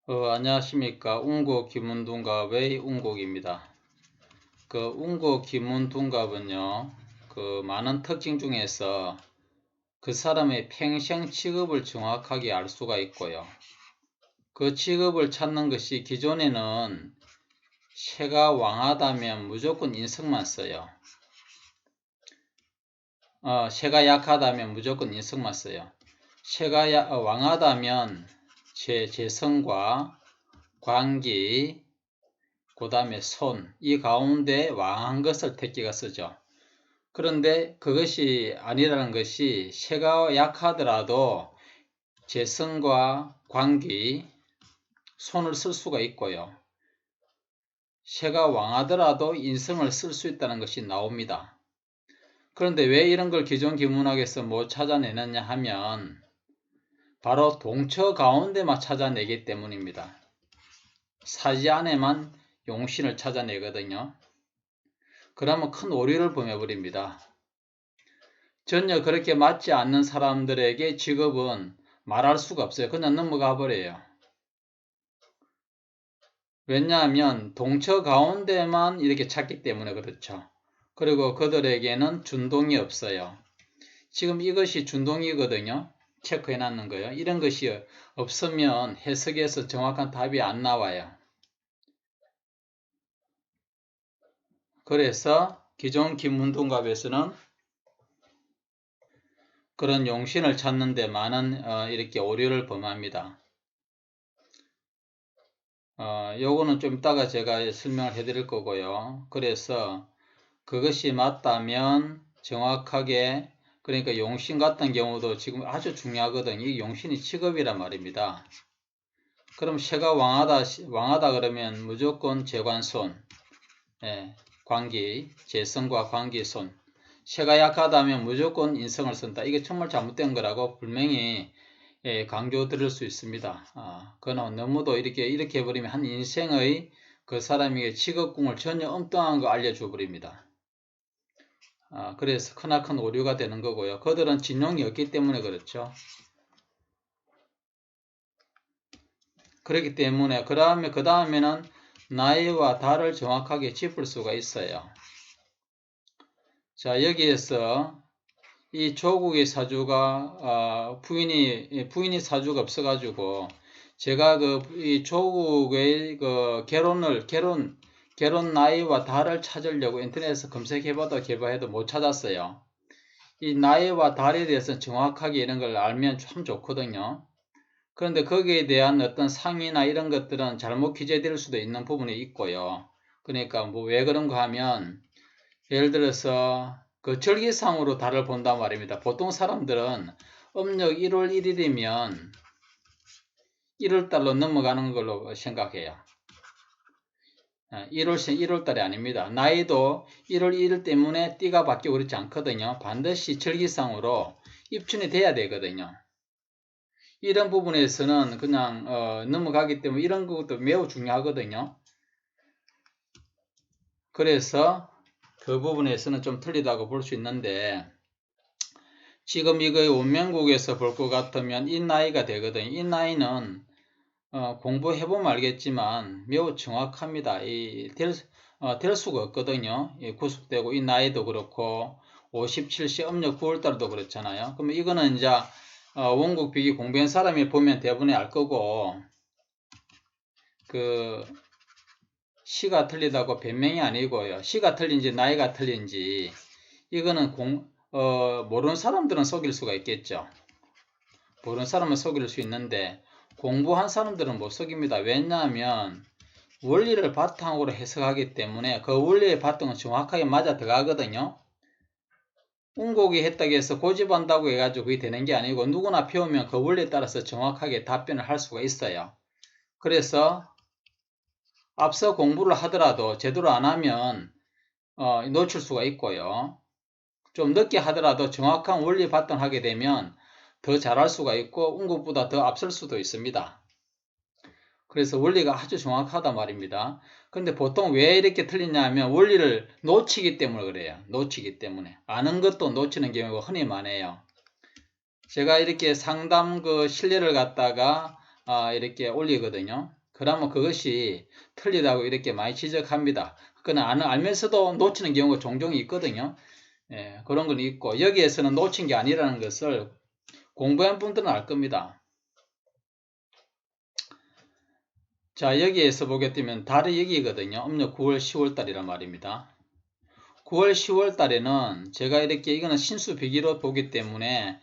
안녕하십니까. 운고 김운둔갑의 운곡입니다. 운고 김운둔갑은요, 많은 특징 중에서 그 사람의 평생 직업을 정확하게 알 수가 있고요. 그 직업을 찾는 것이 기존에는 새가 왕하다면 무조건 인성만 써요. 새가 약하다면 무조건 인성만 써요. 새가 왕하다면 재성과 관기, 그 다음에 손, 이 가운데 왕한 것을 택기가 쓰죠. 그런데 그것이 아니라는 것이 새가 약하더라도 재성과 관기, 손을 쓸 수가 있고요. 새가 왕하더라도 인성을 쓸 수 있다는 것이 나옵니다. 그런데 왜 이런 걸 기존 기문학에서 못 찾아내느냐 하면 바로 동처 가운데만 찾아내기 때문입니다. 사지 안에만 용신을 찾아내거든요. 그러면 큰 오류를 범해버립니다. 전혀 그렇게 맞지 않는 사람들에게 직업은 말할 수가 없어요. 그냥 넘어가 버려요. 왜냐하면 동처 가운데만 이렇게 찾기 때문에 그렇죠. 그리고 그들에게는 준동이 없어요. 지금 이것이 준동이거든요. 체크해 놨는 거예요. 이런 것이 없으면 해석에서 정확한 답이 안 나와요. 그래서 기존 김문동갑에서는 그런 용신을 찾는 데 많은 이렇게 오류를 범합니다. 요거는 좀 이따가 제가 설명을 해드릴 거고요. 그래서 그것이 맞다면 정확하게, 그러니까 용신 같은 경우도 지금 아주 중요하거든요. 이 용신이 직업이란 말입니다. 그럼 새가 왕하다 그러면 무조건 재관손, 관기, 재성과 관기손. 새가 약하다면 무조건 인성을 쓴다. 이게 정말 잘못된 거라고 분명히 강조 드릴 수 있습니다. 그건 너무도 이렇게 해버리면 한 인생의 그 사람에게 직업궁을 전혀 엉뚱한 거 알려줘 버립니다. 그래서 크나큰 오류가 되는 거고요. 그들은 진용이 없기 때문에 그렇죠. 그렇기 때문에 그 다음에는 나이와 달을 정확하게 짚을 수가 있어요. 자, 여기에서 이 조국의 사주가 부인이 사주가 없어가지고 제가 이 조국의 결혼 나이와 달을 찾으려고 인터넷에서 검색해봐도 개발해도 못 찾았어요. 이 나이와 달에 대해서 정확하게 이런 걸 알면 참 좋거든요. 그런데 거기에 대한 어떤 상의나 이런 것들은 잘못 기재될 수도 있는 부분이 있고요. 그러니까 뭐 왜 그런가 하면 예를 들어서 그 절기상으로 달을 본단 말입니다. 보통 사람들은 음력 1월 1일이면 1월달로 넘어가는 걸로 생각해요. 1월달이 아닙니다. 나이도 1월 1일 때문에 띠가 바뀌고 그렇지 않거든요. 반드시 절기상으로 입춘이 돼야 되거든요. 이런 부분에서는 그냥 넘어가기 때문에 이런 것도 매우 중요하거든요. 그래서 그 부분에서는 좀 틀리다고 볼 수 있는데 지금 이거의 원명국에서 볼 것 같으면 이 나이가 되거든요. 이 나이는 공부해보면 알겠지만 매우 정확합니다. 될 수가 없거든요. 구속되고 이 나이도 그렇고 57세 음력 9월달도 그렇잖아요. 그러면 이거는 이제 원국 비기 공부한 사람이 보면 대부분이 알 거고 그 시가 틀리다고 변명이 아니고요. 시가 틀린지 나이가 틀린지 이거는 모르는 사람들은 속일 수가 있겠죠. 모르는 사람은 속일 수 있는데 공부한 사람들은 못 속입니다. 왜냐하면 원리를 바탕으로 해석하기 때문에 그 원리의 바탕은 정확하게 맞아 들어가거든요. 운곡이 했다고 해서 고집한다고 해가지고 그게 되는 게 아니고 누구나 배우면 그 원리에 따라서 정확하게 답변을 할 수가 있어요. 그래서 앞서 공부를 하더라도 제대로 안 하면 놓칠 수가 있고요. 좀 늦게 하더라도 정확한 원리 바탕하게 되면 더 잘할 수가 있고 운국보다 더 앞설 수도 있습니다. 그래서 원리가 아주 정확하다 말입니다. 그런데 보통 왜 이렇게 틀리냐 하면 원리를 놓치기 때문에 그래요. 놓치기 때문에. 아는 것도 놓치는 경우가 흔히 많아요. 제가 이렇게 상담 신뢰를 갖다가 이렇게 올리거든요. 그러면 그것이 틀리다고 이렇게 많이 지적합니다. 그러나 알면서도 놓치는 경우가 종종 있거든요. 예, 그런 건 있고, 여기에서는 놓친 게 아니라는 것을 공부한 분들은 알 겁니다. 자, 여기에서 보게 되면 달이 여기거든요. 음력 9월, 10월 달이란 말입니다. 9월, 10월 달에는 제가 이렇게 이거는 신수비기로 보기 때문에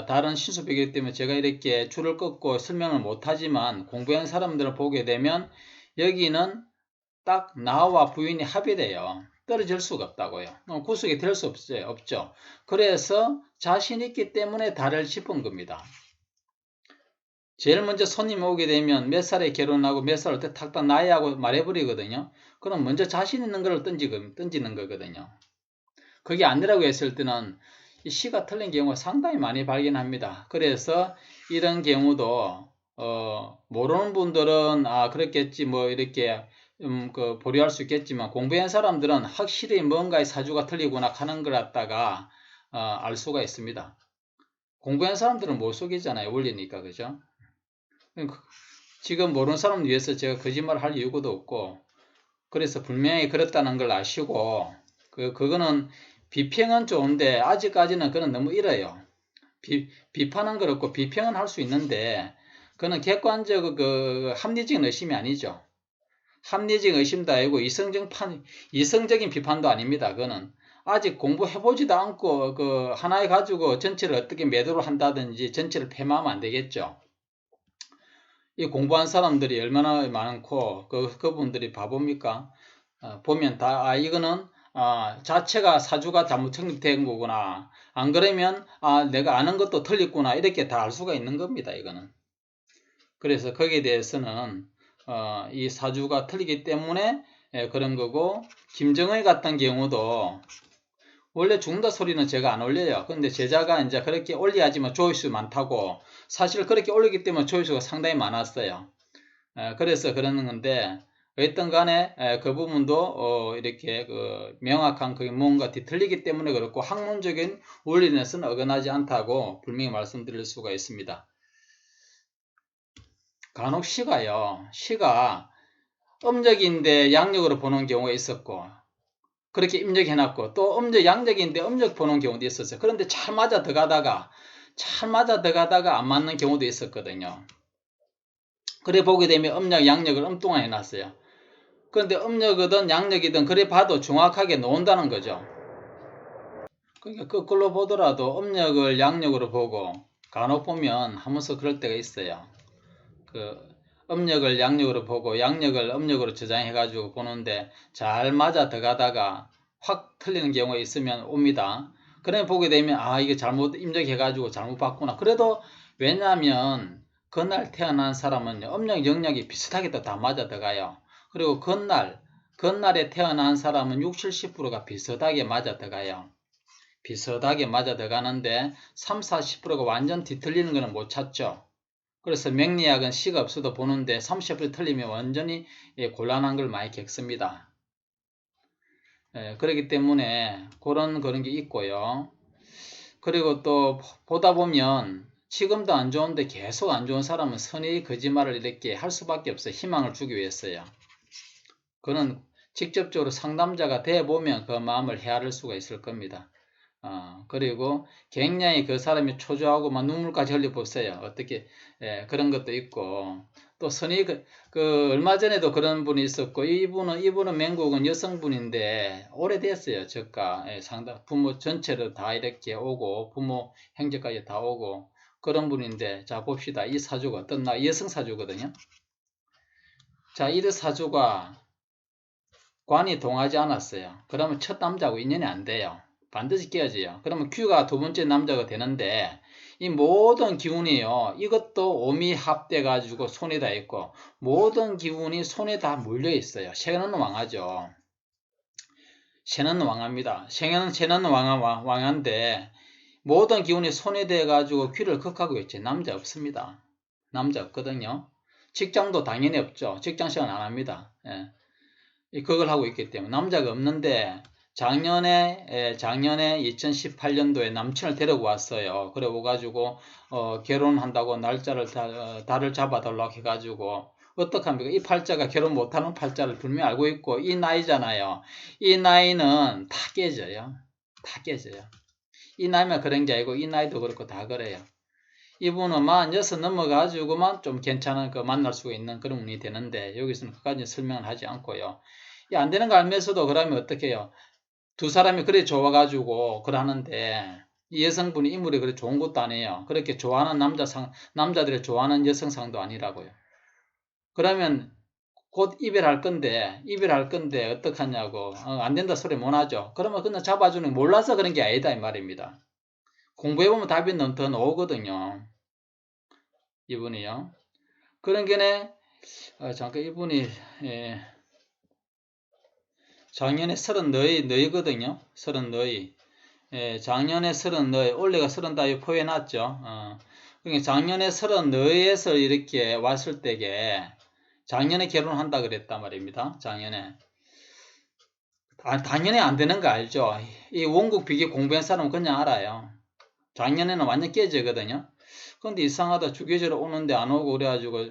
다른 신수비기이기 때문에 제가 이렇게 줄을 긋고 설명을 못하지만 공부한 사람들을 보게 되면 여기는 딱 나와 부인이 합의돼요. 떨어질 수가 없다고요. 구속이 될 수 없죠. 그래서 자신 있기 때문에 달을 짚은 겁니다. 제일 먼저 손님 오게 되면 몇 살에 결혼하고 몇 살 때 탁탁 나이하고 말해버리거든요. 그럼 먼저 자신 있는 걸 던지는 거거든요. 그게 아니라고 했을 때는 이 시가 틀린 경우가 상당히 많이 발견합니다. 그래서 이런 경우도 모르는 분들은 그렇겠지 뭐 이렇게 보류할 수 있겠지만 공부한 사람들은 확실히 뭔가의 사주가 틀리구나 하는 걸 갖다가 알 수가 있습니다. 공부한 사람들은 못 속이잖아요. 원리니까 그죠? 지금 모르는 사람을 위해서 제가 거짓말을 할 이유도 없고 그래서 분명히 그렇다는 걸 아시고 그거는 비평은 좋은데 아직까지는 그건 너무 이래요. 비판은 그렇고 비평은 할 수 있는데 그는 객관적 합리적인 의심이 아니죠. 합리적인 의심도 아니고 이성적인 비판도 아닙니다. 그거는 아직 공부해보지도 않고 하나에 가지고 전체를 어떻게 매도를 한다든지 전체를 폐마하면 안 되겠죠. 이 공부한 사람들이 얼마나 많고 그분들이 바보입니까? 보면 이거는 자체가 사주가 잘못成立된 거구나. 안 그러면 내가 아는 것도 틀렸구나. 이렇게 다 알 수가 있는 겁니다. 이거는. 그래서 거기에 대해서는 이 사주가 틀리기 때문에 그런 거고 김정일 같은 경우도 원래 죽는다 소리는 제가 안 올려요. 근데 제자가 이제 그렇게 올려야지만 조회수 많다고 사실 그렇게 올리기 때문에 조회수가 상당히 많았어요. 그래서 그러는 건데 어쨌든 간에 그 부분도 이렇게 명확한 그게 뭔가 뒤틀리기 때문에 그렇고 학문적인 원리에서는 어긋나지 않다고 분명히 말씀드릴 수가 있습니다. 간혹 시가 음력인데 양력으로 보는 경우가 있었고 그렇게 입력해놨고 또 양력인데 음력 보는 경우도 있었어요. 그런데 잘 맞아 들어가다가 안 맞는 경우도 있었거든요. 그래 보게 되면 음력, 양력을 엉뚱하게 해놨어요. 그런데 음력이든 양력이든 그래 봐도 정확하게 나온다는 거죠. 그러니까 거꾸로 보더라도 음력을 양력으로 보고 간혹 보면 하면서 그럴 때가 있어요. 음력을 양력으로 보고 양력을 음력으로 저장해가지고 보는데 잘 맞아 들어가다가 확 틀리는 경우가 있으면 옵니다. 그래 보게 되면 이게 잘못 입력해가지고 잘못 봤구나. 그래도 왜냐하면 그날 태어난 사람은 음력, 영력이 비슷하게 다 맞아 들어가요. 그리고 그날에 태어난 사람은 60, 70%가 비슷하게 맞아 들어가요. 비슷하게 맞아 들어가는데 3, 40%가 완전 뒤틀리는 거는 못 찾죠. 그래서 명리학은 시가 없어도 보는데 30% 틀리면 완전히 곤란한 걸 많이 겪습니다. 그렇기 때문에 그런 게 있고요. 그리고 또 보다 보면 지금도 안 좋은데 계속 안 좋은 사람은 선의 거짓말을 이렇게 할 수밖에 없어요. 희망을 주기 위해서요. 그는 직접적으로 상담자가 돼 보면 그 마음을 헤아릴 수가 있을 겁니다. 그리고 굉장히 그 사람이 초조하고 막 눈물까지 흘려보세요. 어떻게, 그런 것도 있고. 또 얼마 전에도 그런 분이 있었고, 이분은 맹국은 여성분인데, 오래됐어요. 저가, 부모 전체를 다 이렇게 오고, 부모, 형제까지 다 오고, 그런 분인데, 자, 봅시다. 이 사주가 여성 사주거든요. 자, 이 사주가 관이 동하지 않았어요. 그러면 첫 남자하고 인연이 안 돼요. 반드시 깨어져요. 그러면 Q가 두 번째 남자가 되는데 이 모든 기운이요. 이것도 오미합돼 가지고 손에 다 있고 모든 기운이 손에 다 몰려 있어요. 생은 왕하죠. 생은 왕합니다. 생은 왕한데 모든 기운이 손에 대 가지고 Q를 극하고 있지. 남자 없습니다. 남자 없거든요. 직장도 당연히 없죠. 직장 생활 안 합니다. 그걸 하고 있기 때문에 남자가 없는데 작년에 2018년도에 남친을 데리고 왔어요. 그래 오가지고 결혼한다고 날짜를 달을 잡아달라고 해가지고 어떡합니까? 이 팔자가 결혼 못하는 팔자를 분명히 알고 있고 이 나이잖아요. 이 나이는 다 깨져요. 다 깨져요. 이 나이만 그런 게 아니고 이 나이도 그렇고 다 그래요. 이분은 46 넘어가지고만 좀 괜찮은 그 만날 수가 있는 그런 운이 되는데 여기서는 그까지 설명을 하지 않고요. 안 되는 거 알면서도 그러면 어떻게 해요? 두 사람이 그래 좋아가지고 그러는데 이 여성분이 인물이 그래 좋은 것도 아니에요. 그렇게 좋아하는 남자들이 좋아하는 여성상도 아니라고요. 그러면 곧 이별할 건데 어떡하냐고 안 된다 소리 못 하죠. 그러면 그냥 잡아주는 몰라서 그런 게 아니다 이 말입니다. 공부해보면 답이 더 나오거든요. 이분이요. 그런 게네 잠깐 이분이 작년에 34거든요. 34. 작년에 34, 올해가 30다 포해놨죠. 그러니까 작년에 34에서 이렇게 왔을 때게 작년에 결혼한다 그랬단 말입니다. 작년에. 당연히 안 되는 거 알죠? 이 원국 비기 공부한 사람은 그냥 알아요. 작년에는 완전 깨지거든요. 근데 이상하다. 주기적으로 오는데 안 오고 그래가지고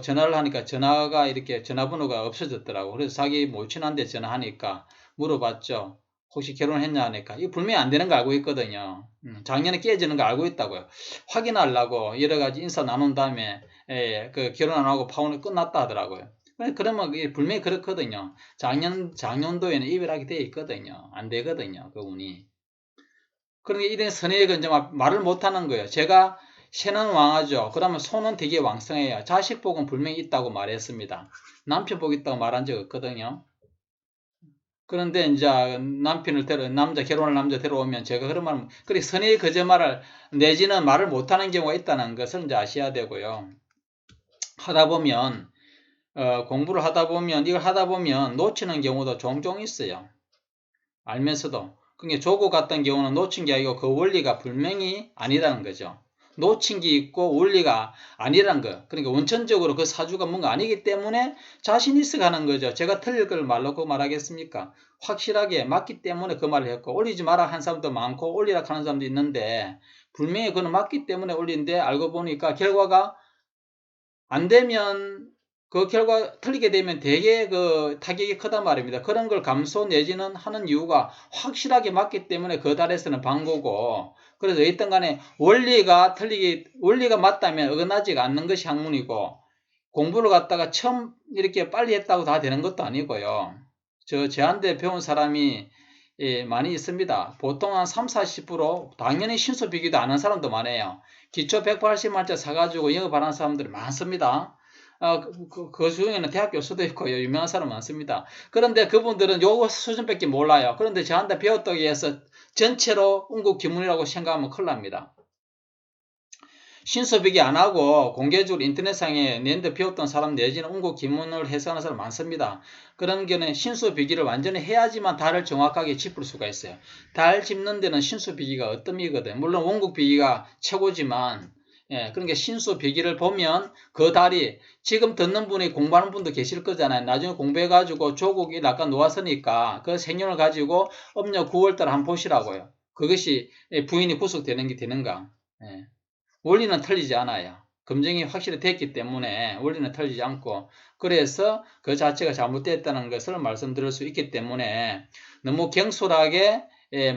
전화를 하니까 전화가 이렇게 전화번호가 없어졌더라고. 그래서 자기 모친한테 전화하니까 물어봤죠. 혹시 결혼했냐 하니까 이거 분명히 안 되는 거 알고 있거든요. 작년에 깨지는 거 알고 있다고요. 확인하려고 여러 가지 인사 나눈 다음에 그 결혼 안 하고 파혼이 끝났다 하더라고요. 그러면 분명히 그렇거든요. 작년도에는 이별하게 돼 있거든요. 안 되거든요. 그 운이. 그러니까 이런 선의가 이제 말을 못하는 거예요. 제가 새는 왕하죠. 그러면 손은 되게 왕성해요. 자식 복은 분명히 있다고 말했습니다. 남편 복 있다고 말한 적 없거든요. 그런데 이제 결혼할 남자 데려오면 제가 그런 말, 그래 선의의 거짓말을 내지는 말을 못하는 경우가 있다는 것을 이제 아셔야 되고요. 하다 보면 공부를 하다 보면 이걸 하다 보면 놓치는 경우도 종종 있어요. 알면서도. 그러니까 조고 같은 경우는 놓친 게 아니고 그 원리가 분명히 아니라는 거죠. 놓친 게 있고 원리가 아니라는 거. 그러니까 원천적으로 그 사주가 뭔가 아니기 때문에 자신 있어 가는 거죠. 제가 틀릴 걸 말로 말하겠습니까? 확실하게 맞기 때문에 그 말을 했고 올리지 마라 한 사람도 많고 올리라 하는 사람도 있는데 분명히 그건 맞기 때문에 올린데 알고 보니까 결과가 안 되면 그 결과 틀리게 되면 되게 그 타격이 크단 말입니다. 그런 걸 감소 내지는 하는 이유가 확실하게 맞기 때문에 그 달에서는 방고고 그래서 어떤 간에 원리가 맞다면 어긋나지가 않는 것이 학문이고 공부를 갖다가 처음 이렇게 빨리 했다고 다 되는 것도 아니고요. 저한테 배운 사람이 많이 있습니다. 보통 한 3, 40% 당연히 신수비기도 안 하는 사람도 많아요. 기초 180만짜 사가지고 영업하는 사람들이 많습니다. 그 중에는 대학 교수도 있고 유명한 사람 많습니다. 그런데 그분들은 요거 수준밖에 몰라요. 그런데 저한테 배웠다고 해서 전체로 운국기문이라고 생각하면 큰일 납니다. 신소비기 안 하고 공개적으로 인터넷상에 내는데 배웠던 사람 내지는 운국기문을 해석하는 사람 많습니다. 그런 경우는 신소비기를 완전히 해야지만 달을 정확하게 짚을 수가 있어요. 달 짚는 데는 신소비기가 어뜸이거든. 물론 원국비기가 최고지만 그러니까 신소비기를 보면 그 달이 지금 듣는 분이 공부하는 분도 계실 거잖아요. 나중에 공부해가지고 조국이 약간 놓았으니까 그 생년을 가지고 음력 9월달 한번 보시라고요. 그것이 부인이 구속되는 게 되는가. 예. 원리는 틀리지 않아요. 검증이 확실히 됐기 때문에 원리는 틀리지 않고 그래서 그 자체가 잘못됐다는 것을 말씀드릴 수 있기 때문에 너무 경솔하게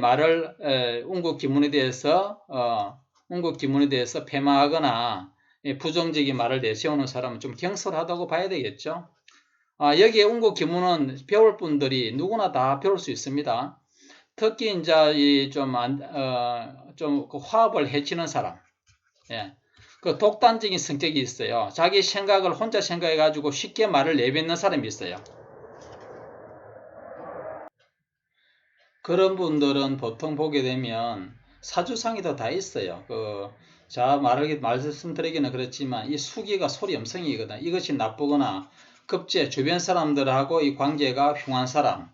말을 운국기문에 대해서 폐마하거나 부정적인 말을 내세우는 사람은 좀 경솔하다고 봐야 되겠죠. 여기에 운국기문은 배울 분들이 누구나 다 배울 수 있습니다. 특히 이제 좀 화합을 해치는 사람. 예. 그 독단적인 성격이 있어요. 자기 생각을 혼자 생각해가지고 쉽게 말을 내뱉는 사람이 있어요. 그런 분들은 보통 보게 되면 사주상에도 다 있어요. 말씀드리기는 그렇지만 이 수기가 소리엄성이거든. 이것이 나쁘거나 급제 주변 사람들하고 이 관계가 흉한 사람,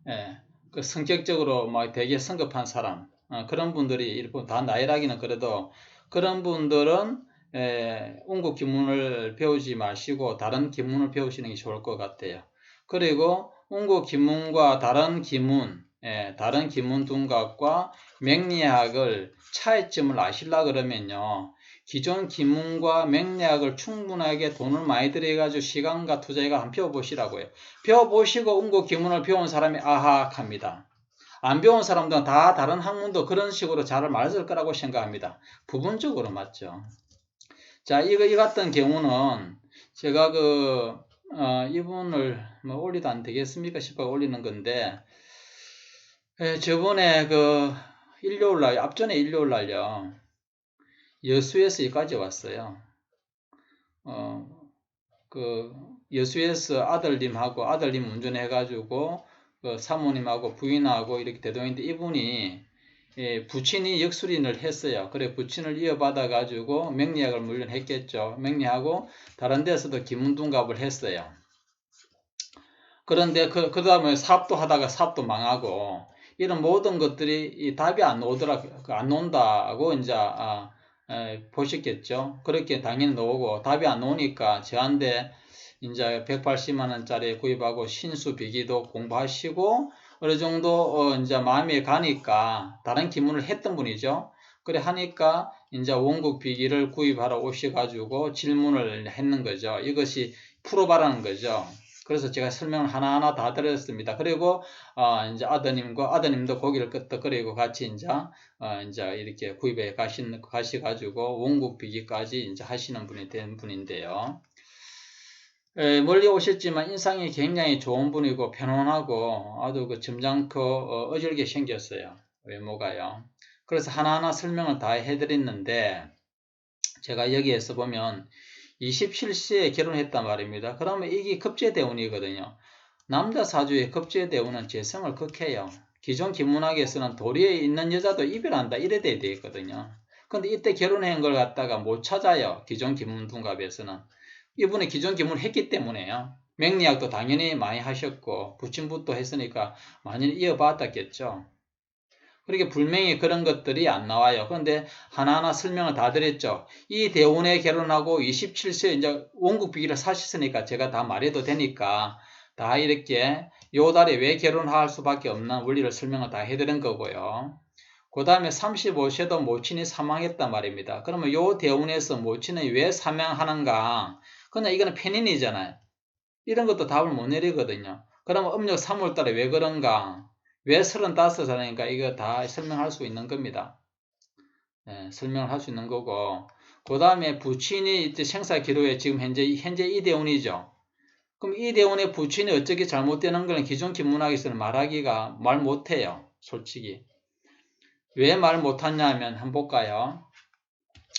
예. 그 성격적으로 되게 성급한 사람, 그런 분들이 다 나이라기는 그래도 그런 분들은 운국 기문을 배우지 마시고 다른 기문을 배우시는 게 좋을 것 같아요. 그리고 운국 기문과 다른 기문, 다른 기문둔갑과 맹리학을 차이점을 아시려 그러면요. 기존 기문과 맹리학을 충분하게 돈을 많이 들여가지고 시간과 투자해가 한번 배워보시라고요. 배워보시고 운고 기문을 배운 사람이 아하 합니다. 안 배운 사람들은 다 다른 학문도 그런 식으로 잘 맞을 거라고 생각합니다. 부분적으로 맞죠. 자, 이 같은 경우는 제가 이분을 뭐 올리도 안 되겠습니까 싶어 올리는 건데, 저번에 일요일날, 앞전에 일요일날요, 여수에서 여기까지 왔어요. 여수에서 아들님 운전해가지고, 사모님하고 부인하고 이렇게 대동인데 이분이, 부친이 역술인을 했어요. 그래, 부친을 이어받아가지고 맹리학을 물론 했겠죠. 맹리하고 다른 데서도 기문둔갑을 했어요. 그런데 그 다음에 사업도 하다가 사업도 망하고, 이런 모든 것들이 답이 안 나온다고 이제, 보셨겠죠. 그렇게 당연히 나오고, 답이 안 나오니까 저한테 이제 180만원짜리 구입하고 신수비기도 공부하시고, 어느 정도, 이제 마음에 가니까, 다른 기문을 했던 분이죠. 그래 하니까, 이제 원국 비기를 구입하러 오셔가지고 질문을 했는 거죠. 이것이 풀어봐라는 거죠. 그래서 제가 설명을 하나하나 다 드렸습니다. 그리고 이제 아드님도 고기를 끄떡 끓이고 같이 이제 이렇게 구입해 가셔가지고 원국 비기까지 이제 하시는 분이 된 분인데요. 멀리 오셨지만 인상이 굉장히 좋은 분이고 편안하고 아주 점잖고 어질게 생겼어요. 외모가요. 그래서 하나하나 설명을 다 해드렸는데 제가 여기에서 보면 27세에 결혼했단 말입니다. 그러면 이게 급제대운이거든요. 남자 사주의 급제대운은 재성을 극해요. 기존 기문학에서는 도리에 있는 여자도 이별한다 이래 되어 있거든요. 근데 이때 결혼한 걸 갖다가 못 찾아요. 기존 기문둔갑에서는. 이분이 기존 기문을 했기 때문에요. 맹리학도 당연히 많이 하셨고 부친부도 했으니까 많이 이어받았겠죠. 그렇게 불명히 그런 것들이 안 나와요. 그런데 하나하나 설명을 다 드렸죠. 이 대운에 결혼하고 27세 이제 원국 비기를 사셨으니까 제가 다 말해도 되니까 다 이렇게 요 달에 왜 결혼할 수밖에 없는 원리를 설명을 다 해드린 거고요. 그 다음에 35세도 모친이 사망했단 말입니다. 그러면 요 대운에서 모친이 왜 사망하는가? 그냥 이거는 편인이잖아요. 이런 것도 답을 못 내리거든요. 그러면 음력 3월달에 왜 그런가? 왜 35살이니까 이거 다 설명할 수 있는 겁니다. 설명을 할 수 있는 거고, 그 다음에 부친이 이제 생사 기록에 지금 현재 이대운이죠. 그럼 이대운의 부친이 어떻게 잘못되는 거는 기존 기문학에서는 말 못해요. 솔직히. 왜 말 못하냐 하면 한번 볼까요?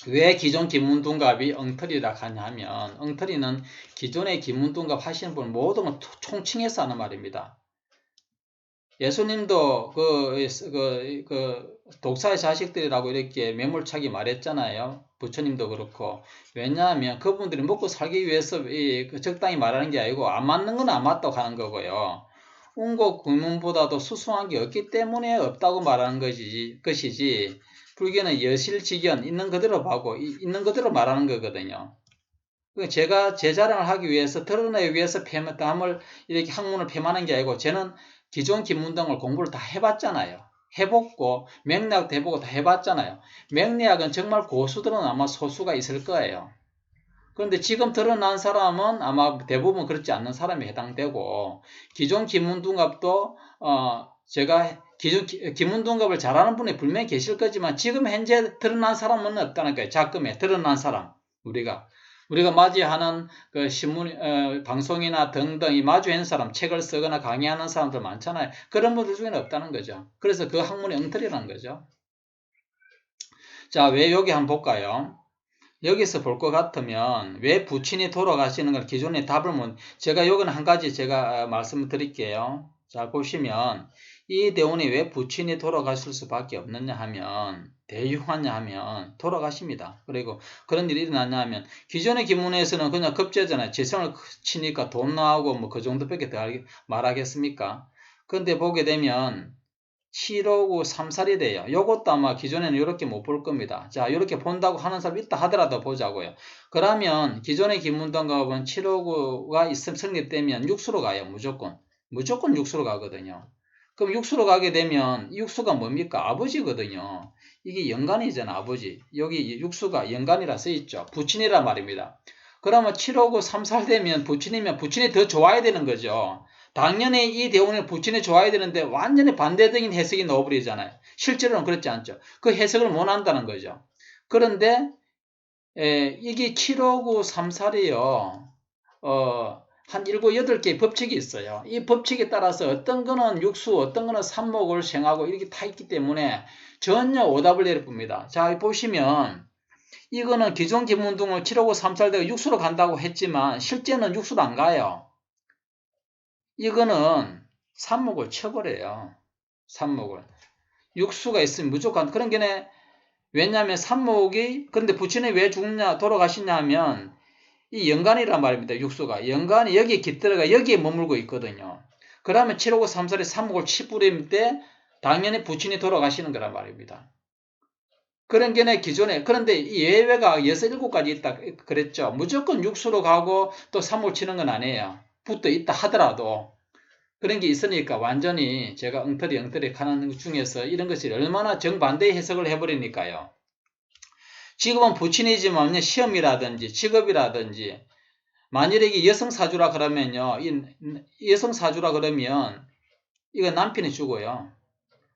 왜 기존 기문둔갑이 엉터리라 하냐면, 엉터리는 기존의 기문둔갑 하시는 분 모든 걸 총칭해서 하는 말입니다. 예수님도 독사의 자식들이라고 이렇게 매몰차게 말했잖아요. 부처님도 그렇고. 왜냐하면 그분들이 먹고 살기 위해서 적당히 말하는 게 아니고 안 맞는 건 안 맞다고 하는 거고요. 운곡 구문보다도 수승한 게 없기 때문에 없다고 말하는 것이지 불교는 여실직연 있는 그대로 봐고 있는 그대로 말하는 거거든요. 제가 제 자랑을 하기 위해서 드러내기 위해서 남을 이렇게 학문을 폐만한 게 아니고 저는 기존 기문등을 공부를 다 해봤잖아요. 해봤고 맹리학도 해보고 다 해봤잖아요. 맹리학은 정말 고수들은 아마 소수가 있을 거예요. 그런데 지금 드러난 사람은 아마 대부분 그렇지 않는 사람이 해당되고 기존 기문둔갑도 제가 기존 기문둔갑을 잘하는 분이 분명히 계실 거지만 지금 현재 드러난 사람은 없다는 거예요. 작금에 드러난 사람 우리가 맞이하는 그 신문, 방송이나 등등 이 마주하는 사람, 책을 쓰거나 강의하는 사람들 많잖아요. 그런 분들 중에는 없다는 거죠. 그래서 그 학문이 엉터리라는 거죠. 자, 왜 여기 한번 볼까요? 여기서 볼 것 같으면 왜 부친이 돌아가시는 걸 기존에 답을 제가 여기는 한 가지 제가 말씀을 드릴게요. 자, 보시면 이 대운이 왜 부친이 돌아가실 수밖에 없느냐 하면 대흉하냐 하면 돌아가십니다. 그리고 그런 일이 일어나냐 하면 기존의 기문에서는 그냥 급제잖아요. 재성을 치니까 돈 나오고 뭐 그 정도밖에 더 말하겠습니까? 그런데 보게 되면 759 3살이 돼요. 요것도 아마 기존에는 이렇게 못 볼 겁니다. 자, 이렇게 본다고 하는 사람 있다 하더라도 보자고요. 그러면 기존의 기문등갑은 759가 있으면 성립되면 육수로 가요. 무조건 육수로 가거든요. 그럼 육수로 가게 되면 이 육수가 뭡니까? 아버지거든요. 이게 연간이잖아, 아버지. 여기 육수가 연간이라 써있죠. 부친이란 말입니다. 그러면 759, 34 되면 부친이면 부친이 더 좋아야 되는 거죠. 당연히 이 대운에 부친이 좋아야 되는데 완전히 반대적인 해석이 넣어버리잖아요. 실제로는 그렇지 않죠. 그 해석을 못 한다는 거죠. 그런데 이게 759, 34이요. 한 7, 8개의 법칙이 있어요. 이 법칙에 따라서 어떤 거는 육수, 어떤 거는 삽목을 생하고 이렇게 타 있기 때문에 전혀 오답을 내려봅니다. 자, 보시면 이거는 기존 기문둥을 759, 34대가 육수로 간다고 했지만 실제는 육수로 안 가요. 이거는 삽목을 쳐버려요. 삽목을. 육수가 있으면 무조건 그런 게네. 왜냐하면 삽목이 그런데 부친이 왜 죽냐 돌아가시냐 하면 이 연간이란 말입니다. 육수가. 연간이 여기에 깃들어가 여기에 머물고 있거든요. 그러면 759, 34에 삽목을 치뿌릴 때 당연히 부친이 돌아가시는 거란 말입니다. 그런 게네 기존에 그런데 이 예외가 6, 7가지 있다 그랬죠. 무조건 육수로 가고 또 삽목을 치는 건 아니에요. 붙어 있다 하더라도 그런 게 있으니까 완전히 제가 엉터리 하는 중에서 이런 것이 얼마나 정반대의 해석을 해버리니까요. 지금은 부친이지만 시험이라든지 직업이라든지 만일에 이게 여성사주라 그러면요. 이 여성사주라 그러면 이거 남편이 죽어요.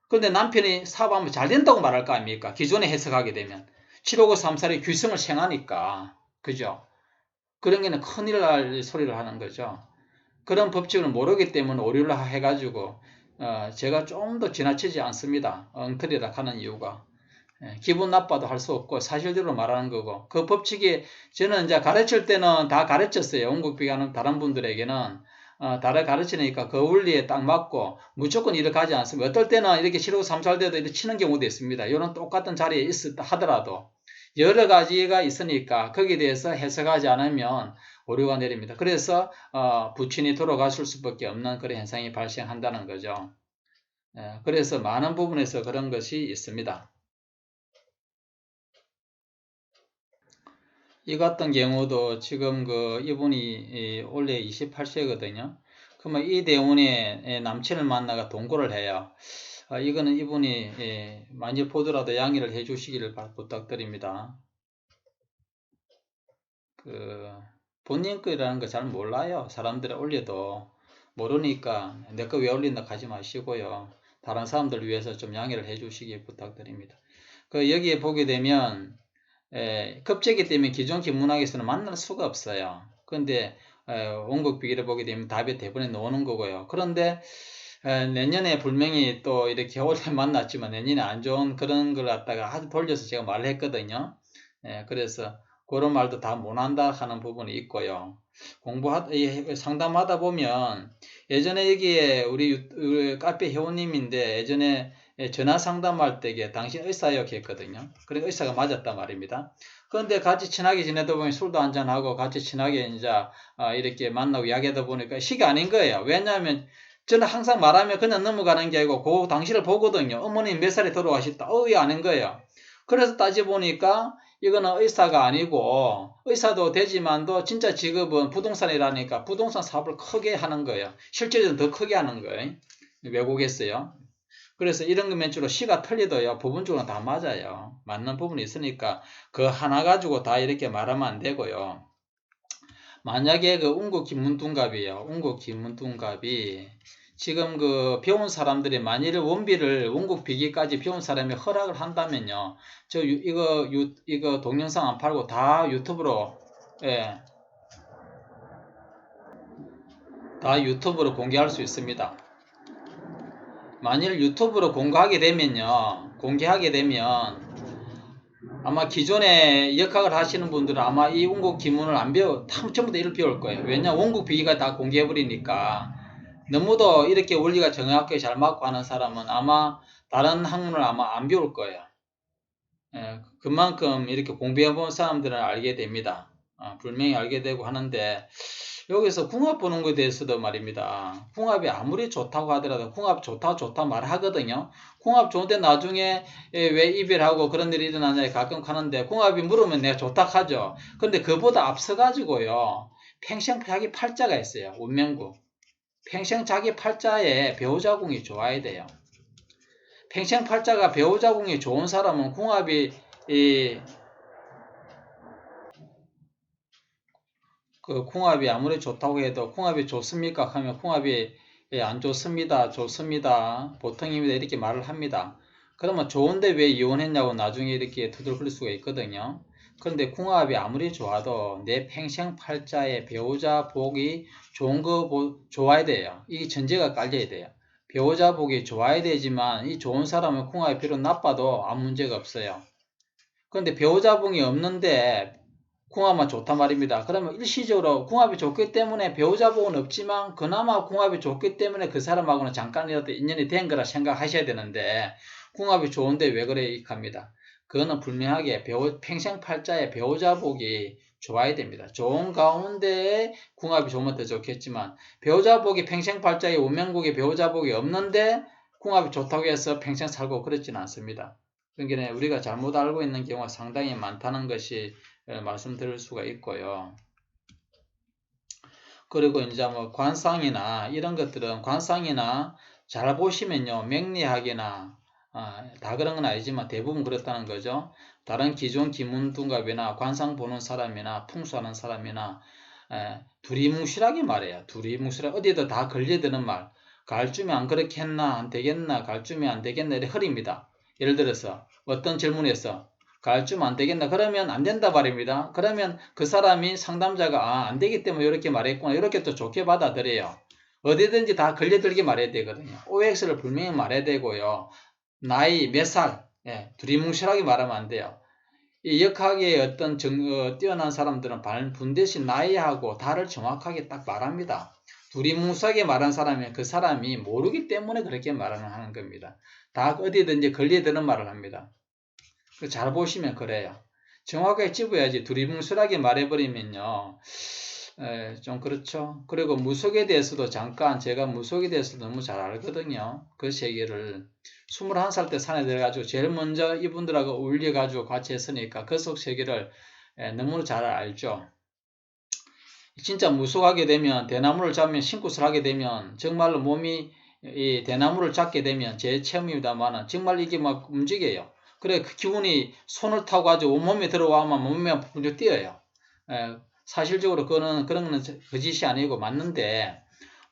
그런데 남편이 사업하면 잘 된다고 말할 거 아닙니까? 기존에 해석하게 되면 75934의 규성을 생하니까 그죠? 그런 게는 큰일 날 소리를 하는 거죠. 그런 법칙을 모르기 때문에 오류를 해가지고 제가 좀 더 지나치지 않습니다. 엉터리라 하는 이유가. 기분 나빠도 할 수 없고 사실대로 말하는 거고 그 법칙이 저는 이제 가르칠 때는 다 가르쳤어요. 원국비가는 다른 분들에게는 다른 가르치니까 그 원리에 딱 맞고 무조건 이렇게 하지 않습니다. 어떨 때는 이렇게 7호 3살대도 이렇게 치는 경우도 있습니다. 이런 똑같은 자리에 있었다 하더라도 여러 가지가 있으니까 거기에 대해서 해석하지 않으면 오류가 내립니다. 그래서 부친이 돌아가실 수밖에 없는 그런 현상이 발생한다는 거죠. 그래서 많은 부분에서 그런 것이 있습니다. 이 같은 경우도 지금 이분이 올해 28세거든요. 그러면 이 대운에 남친을 만나가 동거를 해요. 이거는 이분이 만일 보더라도 양해를 해 주시기를 부탁드립니다. 본인 거라는 거 잘 몰라요. 사람들이 올려도 모르니까 내 거 왜 올린다 하지 마시고요. 다른 사람들 위해서 좀 양해를 해 주시기 부탁드립니다. 여기에 보게 되면 급제기 때문에 기존 기문학에서는 만날 수가 없어요. 그런데 원국 비기를 보게 되면 답이 대부분에 나오는 거고요. 그런데 내년에 분명히 또 이렇게 올해 만났지만 내년에 안 좋은 그런 걸 갖다가 아주 돌려서 제가 말을 했거든요. 그래서 그런 말도 다 못한다 하는 부분이 있고요. 상담하다 보면 예전에 여기에 우리 카페 회원님인데 예전에 전화 상담할 때에 당신 의사요 했거든요. 그러니까 의사가 맞았단 말입니다. 그런데 같이 친하게 지내다 보면 술도 한잔하고 같이 친하게 이제 이렇게 만나고 이야기하다 보니까 시기 아닌 거예요. 왜냐하면 저는 항상 말하면 그냥 넘어가는 게 아니고 그 당시를 보거든요. 어머님 몇 살에 돌아가셨다. 이 아닌 거예요. 그래서 따져보니까 이거는 의사가 아니고 의사도 되지만도 진짜 직업은 부동산이라니까 부동산 사업을 크게 하는 거예요. 실제로는 더 크게 하는 거예요. 외국에서요. 그래서 이런 것면 주로 시가 틀리도요. 부분적으로 다 맞아요. 맞는 부분이 있으니까 그 하나 가지고 다 이렇게 말하면 안 되고요. 만약에 운국 김문둥갑이에요. 운국 김문둥갑이 지금 배운 사람들이 만일 원비를 원국 비기까지 배운 사람이 허락을 한다면요. 이거 동영상 안 팔고 다 유튜브로 다 유튜브로 공개할 수 있습니다. 만일 유튜브로 공개하게 되면 아마 기존에 역학을 하시는 분들은 아마 이 원국 기문을 안 전부 다 이를 배울 거예요. 왜냐 원국 비기가 다 공개해버리니까 너무도 이렇게 원리가 정확하게 잘 맞고 하는 사람은 아마 다른 학문을 아마 안 배울 거예요. 그만큼 이렇게 공부해본 사람들은 알게 됩니다. 분명히 알게 되고 하는데 여기서 궁합 보는 것에 대해서도 말입니다. 궁합이 아무리 좋다고 하더라도 궁합 좋다 말하거든요. 궁합 좋은데 나중에 왜 이별하고 그런 일이 일어나냐 가끔 하는데 궁합이 물으면 내가 좋다 하죠. 근데 그보다 앞서가지고요. 팽생패하기 팔자가 있어요. 운명구. 평생 자기 팔자에 배우자궁이 좋아야 돼요. 평생 팔자가 배우자궁이 좋은 사람은 궁합이 그 궁합이 아무리 좋다고 해도 궁합이 좋습니까? 하면 궁합이 안 좋습니다. 좋습니다. 보통입니다. 이렇게 말을 합니다. 그러면 좋은데 왜 이혼했냐고 나중에 이렇게 두들길 수가 있거든요. 그런데 궁합이 아무리 좋아도 내 평생 팔자에 배우자 복이 좋은 거 좋아야 돼요. 이 전제가 깔려야 돼요. 배우자 복이 좋아야 되지만 이 좋은 사람은 궁합이 비록 나빠도 아무 문제가 없어요. 그런데 배우자 복이 없는데 궁합만 좋단 말입니다. 그러면 일시적으로 궁합이 좋기 때문에 배우자 복은 없지만 그나마 궁합이 좋기 때문에 그 사람하고는 잠깐이라도 인연이 된 거라 생각하셔야 되는데 궁합이 좋은데 왜 그래 익합니다. 그거는 분명하게 평생 팔자의 배우자 복이 좋아야 됩니다. 좋은 가운데 궁합이 좋으면 더 좋겠지만 배우자 복이 평생 팔자의 운명국에 배우자 복이 없는데 궁합이 좋다고 해서 평생 살고 그렇지는 않습니다. 그러니까 우리가 잘못 알고 있는 경우가 상당히 많다는 것이 말씀드릴 수가 있고요. 그리고 이제 뭐 관상이나 이런 것들은 관상이나 잘 보시면요. 명리학이나 다 그런 건 아니지만 대부분 그렇다는 거죠. 다른 기존 기문둔갑이나 관상 보는 사람이나 풍수하는 사람이나 두리뭉실하게 말해요. 두리뭉실하게 어디에도 다 걸려드는 말. 갈쯤에 안 그렇게 했나 안 되겠나 갈쯤에 안 되겠나 이렇게 흐립니다. 예를 들어서 어떤 질문에서 갈쯤 안 되겠나 그러면 안 된다 말입니다. 그러면 그 사람이 상담자가 안 되기 때문에 이렇게 말했구나 이렇게 또 좋게 받아들여요. 어디든지 다 걸려들게 말해야 되거든요. OX를 분명히 말해야 되고요. 나이 몇 살 두리뭉실하게 말하면 안 돼요. 이 역학의 어떤 뛰어난 사람들은 분대신 나이하고 달을 정확하게 딱 말합니다. 두리뭉실하게 말한 사람이 그 사람이 모르기 때문에 그렇게 말하는 겁니다. 다 어디든지 걸려드는 말을 합니다. 잘 보시면 그래요. 정확하게 찝어야지 두리뭉술하게 말해버리면요. 좀 그렇죠. 그리고 무속에 대해서도 잠깐 제가 무속에 대해서 너무 잘 알거든요. 그 세계를 21살 때 산에 들어가지고 제일 먼저 이분들하고 어울려가지고 같이 했으니까 그 속 세계를 너무 잘 알죠. 진짜 무속하게 되면 대나무를 잡으면 신굿을 하게 되면 정말로 몸이 이 대나무를 잡게 되면 제 체험입니다만 정말 이게 막 움직여요. 그래 그 기운이 손을 타고 가지고 온몸에 들어와면 몸에 분명 뛰어요. 사실적으로 그런 거는 거짓이 아니고 맞는데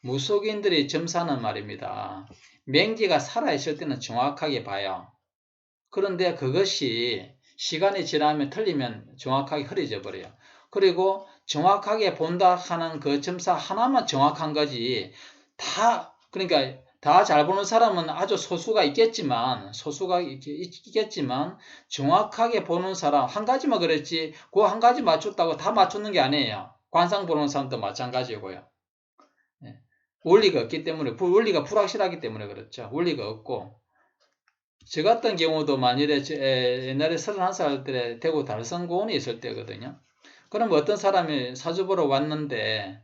무속인들의 점사는 말입니다. 맹지가 살아있을 때는 정확하게 봐요. 그런데 그것이 시간이 지나면 틀리면 정확하게 흐려져 버려요. 그리고 정확하게 본다 하는 그 점사 하나만 정확한 거지 그러니까 다 잘 보는 사람은 아주 소수가 있겠지만 정확하게 보는 사람 한 가지만 그랬지 그 한 가지 맞췄다고 다 맞췄는 게 아니에요. 관상 보는 사람도 마찬가지고요. 원리가 없기 때문에 원리가 불확실하기 때문에 그렇죠. 원리가 없고 저 같은 경우도 만일에 옛날에 31살 때 대구 달성고원에 있을 때거든요. 그럼 어떤 사람이 사주 보러 왔는데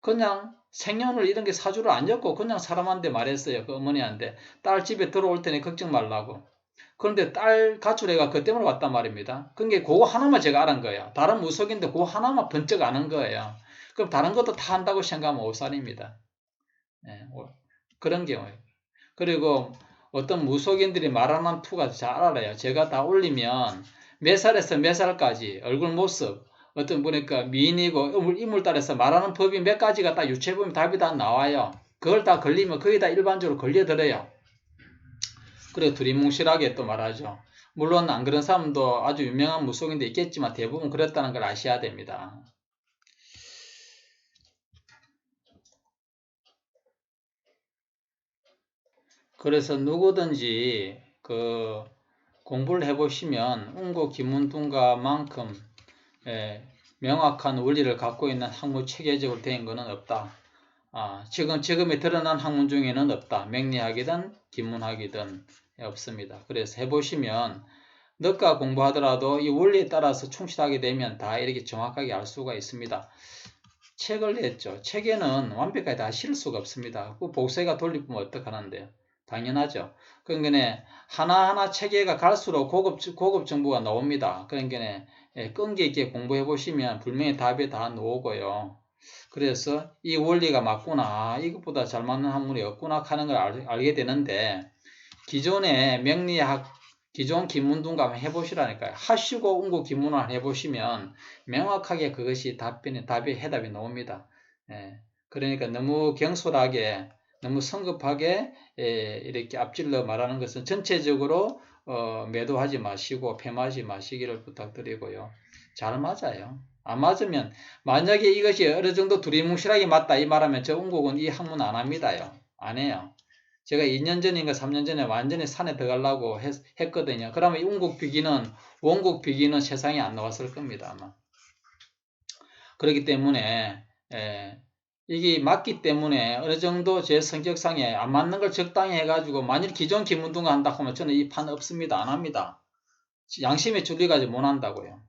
그냥 생년을 이런 게 사주를 안 적고 그냥 사람한테 말했어요. 그 어머니한테 딸 집에 들어올 테니 걱정 말라고. 그런데 딸 가출애가 그 때문에 왔단 말입니다. 그게 그거 하나만 제가 알은 거예요. 다른 무속인데 그거 하나만 번쩍 아는 거예요. 그럼 다른 것도 다 한다고 생각하면 오산입니다. 그런 경우에요. 그리고 어떤 무속인들이 말하는 투가 잘 알아요. 제가 다 올리면 몇 살에서 몇 살까지 얼굴 모습 어떤 보니까 미인이고 인물 따라서 말하는 법이 몇 가지가 딱 유추해보면 답이 다 나와요. 그걸 다 걸리면 거의 다 일반적으로 걸려들어요. 그리고 두리뭉실하게 또 말하죠. 물론 안 그런 사람도 아주 유명한 무속인도 있겠지만 대부분 그랬다는 걸 아셔야 됩니다. 그래서 누구든지 그 공부를 해보시면 운고 기문둔가만큼 명확한 원리를 갖고 있는 학문 체계적으로 된 것은 없다. 지금에 드러난 학문 중에는 없다. 명리학이든 기문학이든 없습니다. 그래서 해보시면 늦가 공부하더라도 이 원리에 따라서 충실하게 되면 다 이렇게 정확하게 알 수가 있습니다. 책을 냈죠. 책에는 완벽하게 다 실을 수가 없습니다. 그 복세가 돌리면 어떡하는데요? 당연하죠. 그러니까 하나하나 체계가 갈수록 고급 정보가 나옵니다. 그러니까 끈기 있게 공부해 보시면 분명히 답이 다 나오고요. 그래서 이 원리가 맞구나. 이것보다 잘 맞는 학문이 없구나 하는 걸 알게 되는데 기존의 명리학 기존 기문둔가 한번 해보시라니까요. 하시고 운구 기문을 해보시면 명확하게 그것이 해답이 나옵니다. 예, 그러니까 너무 경솔하게 너무 성급하게 이렇게 앞질러 말하는 것은 전체적으로 매도하지 마시고 패하지 마시기를 부탁드리고요. 잘 맞아요. 안 맞으면 만약에 이것이 어느 정도 두리뭉실하게 맞다 이 말하면 저 운국은 이 학문 안 합니다요. 안 해요. 제가 2년 전인가 3년 전에 완전히 산에 들어가려고 했거든요. 그러면 이 원국 비기는 세상에 안 나왔을 겁니다. 아마. 그렇기 때문에 이게 맞기 때문에 어느 정도 제 성격상에 안 맞는 걸 적당히 해가지고 만일 기존 기문둥가 한다 하면 저는 이 판 없습니다. 안 합니다. 양심에 줄리가지 못 한다고요.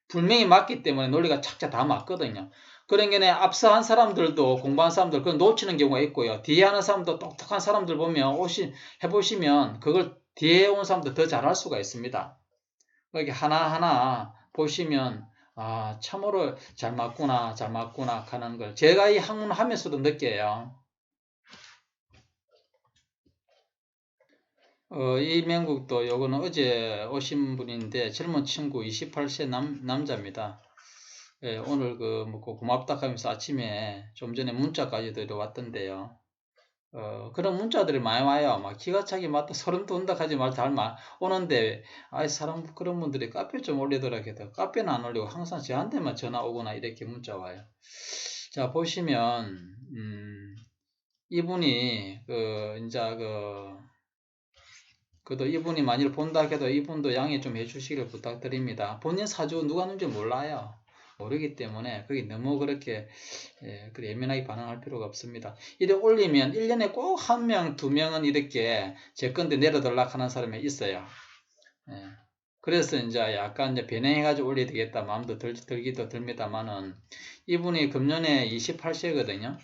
분명히 맞기 때문에 논리가 착착 다 맞거든요. 그런 게 앞서 한 사람들도 공부한 사람들 그걸 놓치는 경우가 있고요. 뒤에 하는 사람도 똑똑한 사람들 보면 해보시면 그걸 뒤에 온 사람도 더 잘할 수가 있습니다. 이렇게 하나하나 보시면 아 참으로 잘 맞구나 하는 걸 제가 이 학문 하면서도 느껴요. 이명국도 요거는 어제 오신 분인데 젊은 친구 28세 남자입니다. 예, 오늘 고맙다 하면서 아침에 좀 전에 문자까지 들어왔던데요. 그런 문자들이 많이 와요. 막 기가 차게 맞다 소름 돋는다 하지 말 잘 오는데 사람 그런 분들이 카페 좀 올리더라 해도 카페는 안 올리고 항상 저한테만 전화 오거나 이렇게 문자 와요. 자 보시면 이분이 이제 그래도 이분이 만일 본다 해도 이분도 양해 좀 해주시길 부탁드립니다. 본인 사주 누가 누군지 몰라요. 모르기 때문에 그게 너무 그렇게 예민하게 반응할 필요가 없습니다. 이래 올리면 1년에 꼭 한 명, 두 명은 이렇게 제 건데 내려달라고 하는 사람이 있어요. 그래서 이제 약간 이제 변형해가지고 올려야 되겠다 마음도 들기도 듭니다만은 이분이 금년에 28세거든요.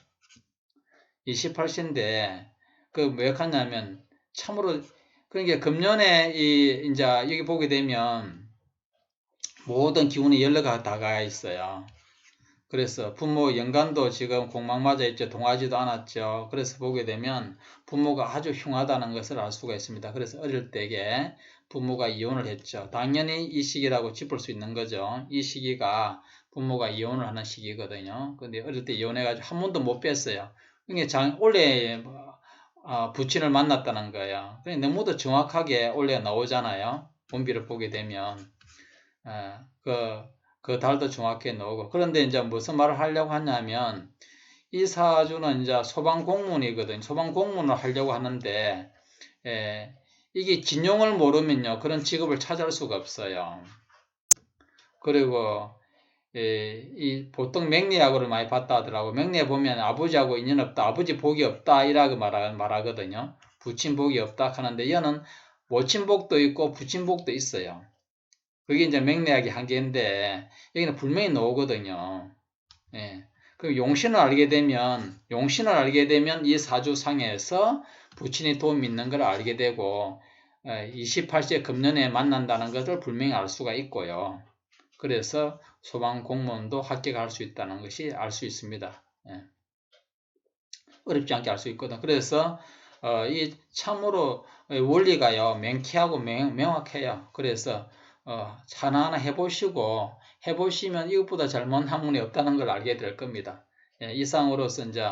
28세인데 왜 하냐면 참으로 그러니까 금년에 이제 여기 보게 되면 모든 기운이 연료가 다 가 있어요. 그래서 부모 연간도 지금 공막 맞아 있죠. 동하지도 않았죠. 그래서 보게 되면 부모가 아주 흉하다는 것을 알 수가 있습니다. 그래서 어릴 때에 부모가 이혼을 했죠. 당연히 이 시기라고 짚을 수 있는 거죠. 이 시기가 부모가 이혼을 하는 시기거든요. 근데 어릴 때 이혼해가지고 한 번도 못 뺐어요. 그러니까 올해 부친을 만났다는 거예요. 너무도 정확하게 올해 나오잖아요. 원비를 보게 되면. 그 달도 정확히 나오고. 그런데 이제 무슨 말을 하려고 하냐면, 이 사주는 이제 소방공무원이거든. 소방공무원을 하려고 하는데, 이게 진용을 모르면요. 그런 직업을 찾을 수가 없어요. 그리고, 보통 맹리학으로 많이 봤다 하더라고. 맹리에 보면 아버지하고 인연 없다, 아버지 복이 없다, 이라고 말하거든요. 부친 복이 없다 하는데, 얘는 모친 복도 있고, 부친 복도 있어요. 그게 이제 맹리학의 한계인데 여기는 분명히 나오거든요. 예. 그 용신을 알게 되면 이 사주상에서 부친이 도움이 있는 걸 알게 되고 28세 금년에 만난다는 것을 분명히 알 수가 있고요. 그래서 소방공무원도 합격할 수 있다는 것이 알 수 있습니다. 예. 어렵지 않게 알 수 있거든. 그래서 이 참으로 원리가요 명쾌하고 명확해요. 그래서 하나하나 해보시면 이것보다 잘못한 학문이 없다는 걸 알게 될 겁니다. 예, 이상으로서 이제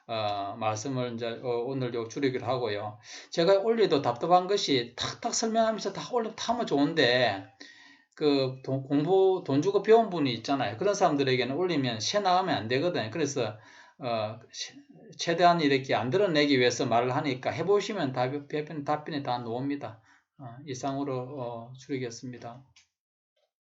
말씀을 이제 오늘 줄이기로 하고요. 제가 올려도 답답한 것이 탁탁 설명하면서 다 올리면 타면 좋은데 돈 주고 배운 분이 있잖아요. 그런 사람들에게는 올리면 새 나가면 안 되거든요. 그래서 최대한 이렇게 안 드러내기 위해서 말을 하니까 해보시면 답변이 다 나옵니다. 이상으로 줄이겠습니다.